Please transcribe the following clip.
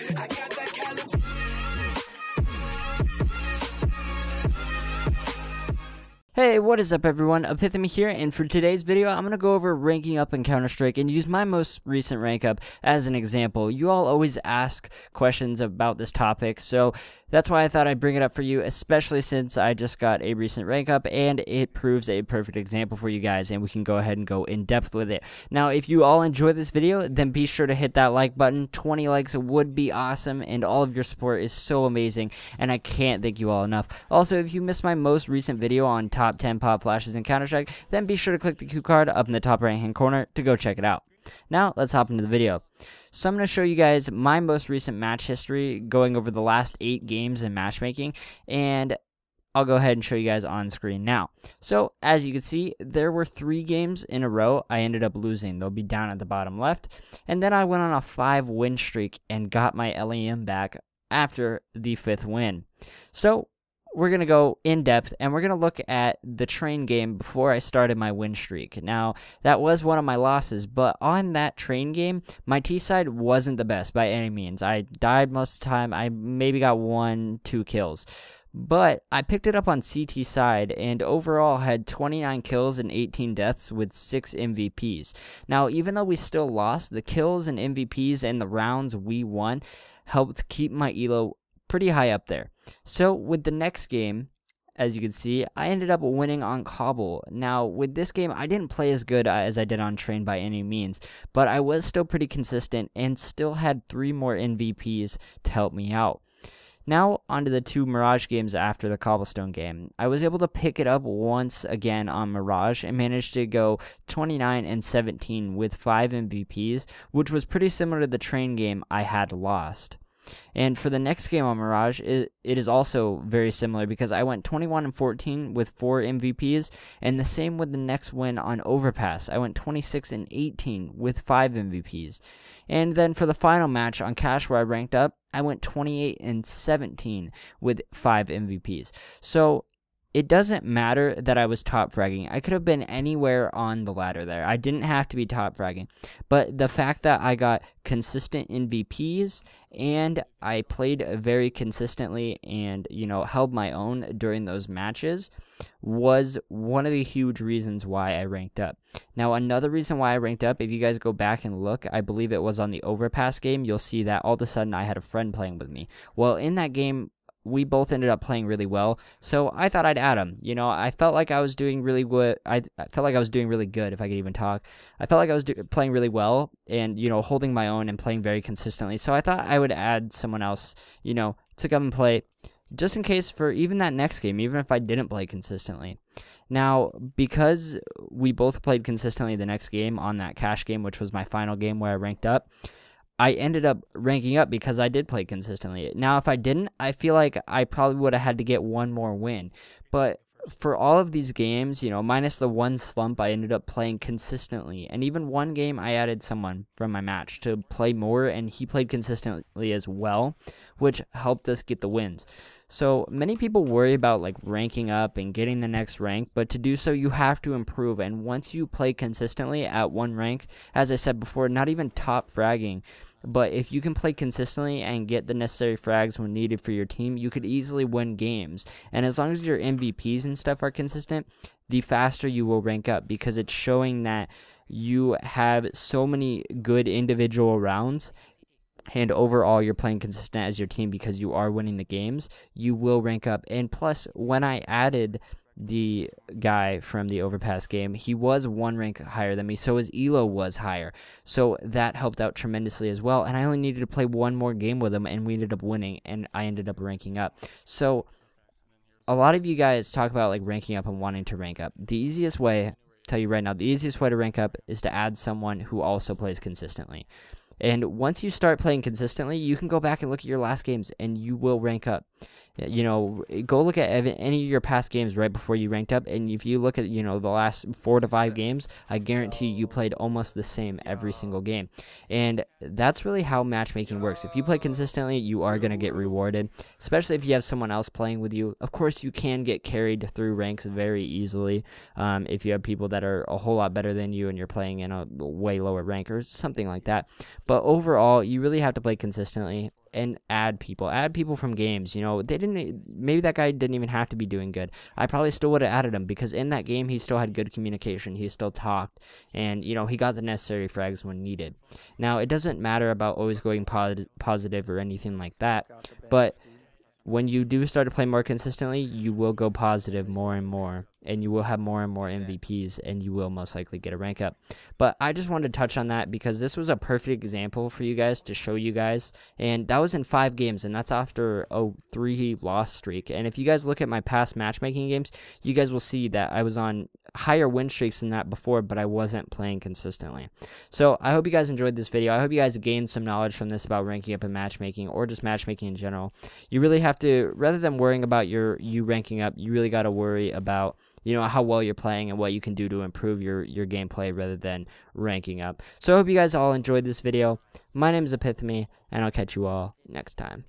I got that California. Hey, what is up everyone, Epitome here, and for today's video, I'm going to go over ranking up in Counter-Strike and use my most recent rank up as an example. You all always ask questions about this topic, so that's why I thought I'd bring it up for you, especially since I just got a recent rank up, and it proves a perfect example for you guys, and we can go ahead and go in depth with it. Now, if you all enjoyed this video, then be sure to hit that like button. 20 likes would be awesome, and all of your support is so amazing, and I can't thank you all enough. Also, if you missed my most recent video on top 10 pop flashes in Counter-Strike, then be sure to click the cue card up in the top right hand corner to go check it out. Now, let's hop into the video. So I'm going to show you guys my most recent match history, going over the last 8 games in matchmaking, and I'll go ahead and show you guys on screen now. So, as you can see, there were 3 games in a row I ended up losing. They'll be down at the bottom left, and then I went on a 5-win streak and got my LEM back after the 5th win. So, we're going to go in depth and we're going to look at the train game before I started my win streak. Now, that was one of my losses, but on that train game, my T side wasn't the best by any means. I died most of the time. I maybe got 1-2 kills. But I picked it up on CT side and overall had 29 kills and 18 deaths with 6 MVPs. Now, even though we still lost, the kills and MVPs and the rounds we won helped keep my elo pretty high up there. So with the next game, as you can see, I ended up winning on Cobble. Now with this game, I didn't play as good as I did on Train by any means, but I was still pretty consistent and still had 3 more MVPs to help me out. Now, onto the 2 Mirage games after the Cobblestone game. I was able to pick it up once again on Mirage and managed to go 29 and 17 with 5 MVPs, which was pretty similar to the Train game I had lost. And for the next game on Mirage, it is also very similar because I went 21 and 14 with 4 MVPs, and the same with the next win on Overpass. I went 26 and 18 with 5 MVPs. And then for the final match on Cash where I ranked up, I went 28 and 17 with 5 MVPs. So it doesn't matter that I was top fragging. I could have been anywhere on the ladder there. I didn't have to be top fragging. But the fact that I got consistent MVPs and I played very consistently and, held my own during those matches was one of the huge reasons why I ranked up. Now, another reason why I ranked up, if you guys go back and look, I believe it was on the Overpass game, you'll see that all of a sudden I had a friend playing with me. Well, in that game, we both ended up playing really well, so I thought I'd add him. I felt like I was doing really good. I felt like I was doing really good, if I could even talk. I felt like I was playing really well and, holding my own and playing very consistently. So I thought I would add someone else, to come and play, just in case for even that next game, even if I didn't play consistently. Now, because we both played consistently the next game on that Cash game, which was my final game where I ranked up, I ended up ranking up because I did play consistently. Now, if I didn't, I feel like I probably would have had to get one more win. But for all of these games, minus the one slump, I ended up playing consistently. And even one game, I added someone from my match to play more, and he played consistently as well, which helped us get the wins. So many people worry about ranking up and getting the next rank, but to do so you have to improve, and once you play consistently at one rank, as I said before, not even top fragging, but if you can play consistently and get the necessary frags when needed for your team, you could easily win games. And as long as your MVPs and stuff are consistent, the faster you will rank up, because it's showing that you have so many good individual rounds and overall you're playing consistent as your team because you are winning the games, you will rank up. And plus, when I added the guy from the Overpass game, he was 1 rank higher than me, so his elo was higher. So that helped out tremendously as well, and I only needed to play 1 more game with him, and we ended up winning, and I ended up ranking up. So a lot of you guys talk about ranking up and wanting to rank up. The easiest way, tell you right now, the easiest way to rank up is to add someone who also plays consistently. And once you start playing consistently, you can go back and look at your last games and you will rank up. Go look at any of your past games right before you ranked up, and if you look at, the last 4 to 5 games, I guarantee you played almost the same every single game. And that's really how matchmaking works. If you play consistently, you are going to get rewarded, especially if you have someone else playing with you. Of course, you can get carried through ranks very easily if you have people that are a whole lot better than you and you're playing in a way lower rank or something like that. But overall, you really have to play consistently. and add people from games. You know, maybe that guy didn't even have to be doing good. I probably still would have added him, because in that game he still had good communication, he still talked, and you know, he got the necessary frags when needed. Now, it doesn't matter about always going positive or anything like that, but when you do start to play more consistently, you will go positive more and more, and you will have more and more MVPs, and you will most likely get a rank up. But I just wanted to touch on that because this was a perfect example for you guys, to show you guys, and that was in 5 games, and that's after a 3 loss streak. And if you guys look at my past matchmaking games, you guys will see that I was on higher win streaks than that before, but I wasn't playing consistently. So I hope you guys enjoyed this video. I hope you guys gained some knowledge from this about ranking up in matchmaking, or just matchmaking in general. You really have to, rather than worrying about you ranking up, you really got to worry about, you know, how well you're playing and what you can do to improve your gameplay rather than ranking up. So I hope you guys all enjoyed this video. My name is Epithemy, and I'll catch you all next time.